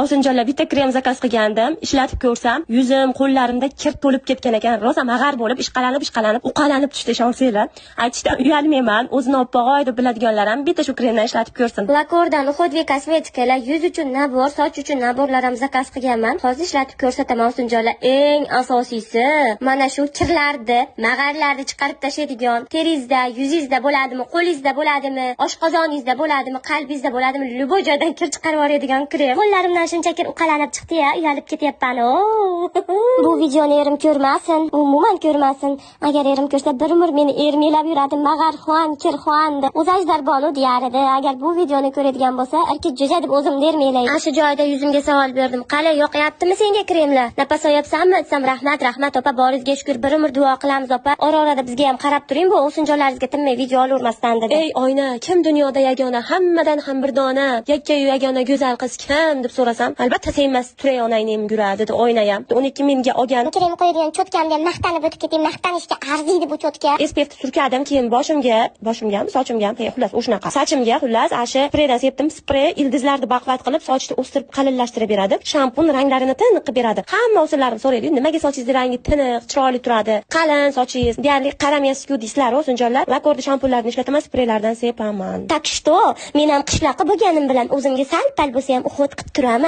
Osinjonlar bitta krem zakaz qilgandim, ishlatib ko'rsam, yuzim, qo'llarimda kir to'lib ketgan ekan. Rosa mag'ar bo'lib, ishqalanib, uqalanib tushdi shonsinglar. Aytishdan uyalmayman. O'zini oppoq deb biladiganlar ham bitta shu kremni ishlatib ko'rsin. Lakordan Uxodviy kosmetikalar, yuz uchun nabor, soch uchun naborlar ham zakaz qilganman. Hozir ishlatib ko'rsataman osinjonlar. Eng asosiysi mana shu kirlarni, mag'arlarni chiqarib tashlaydigan, teringizda, yuzingizda bo'ladimi, qo'lingizda bo'ladimi, oshqozoningizda bo'ladimi, qalbingizda bo'ladimi, любой joydan kir chiqarib yuboradigan krem. Qo'llarimdan shunchaki uqalanib chiqdi-ya, uyalib ketyapman. Bu videoni erim ko'rmasin, umuman ko'rmasin. Agar erim ko'rsa bir umr meni ermelab yuradi, mag'arxon, kirxon deb. O'z ajdarbonu diyar edi. Agar bu videoni ko'radigan bo'lsa, erkak jo'ja deb o'zimni ermelaydi. Ana shu joyda yuzimga savol berdim. Qalay, yoqyaptimi senga kremlar? Napas olyapsanmi? Desam, rahmat opa, boringizga shukr, bir umr duo qilamiz opa. Ora-orada bizga ham qarab turing, bu o'sinjonlaringizga tinmay video olavermasdan dedi. Ey oyna, kim dunyoda yagona, hammadan ham bir dona, yakka-yu yagona go'zal qiz kim deb so'rasam, albatta sen emas, Turay onangning yuradi dedi oyna ham. Uniki menga olgan. Krem qo'yadigan cho'tkam bilan maqtanib o'tib ketdim, maqtanishga arziydi bu cho'tka. SPF surkadim, keyin boshimga, sochimga, xullas o'shanaqa. Sochimga xullas ashi spreydan sepdim, sprey ildizlarni baquvvat qilib, sochni o'stirib, qalinlashtirib beradi. Shampun ranglarini tiniq qilib beradi. Hamma o'sinlarim so'raydi, nimaga sochingiz rangi tiniq, chiroyli turadi? Qalin sochingiz, deyarli qaramaysiz-ku deysizlar, o'sinjonlar. Lakordi shampunlarni ishlataman, spreylardan sepaman. Tak что, men ham qishloqqa bo'lganim bilan o'zimga sal-pal bo'lsa ham uxod qilib turaman.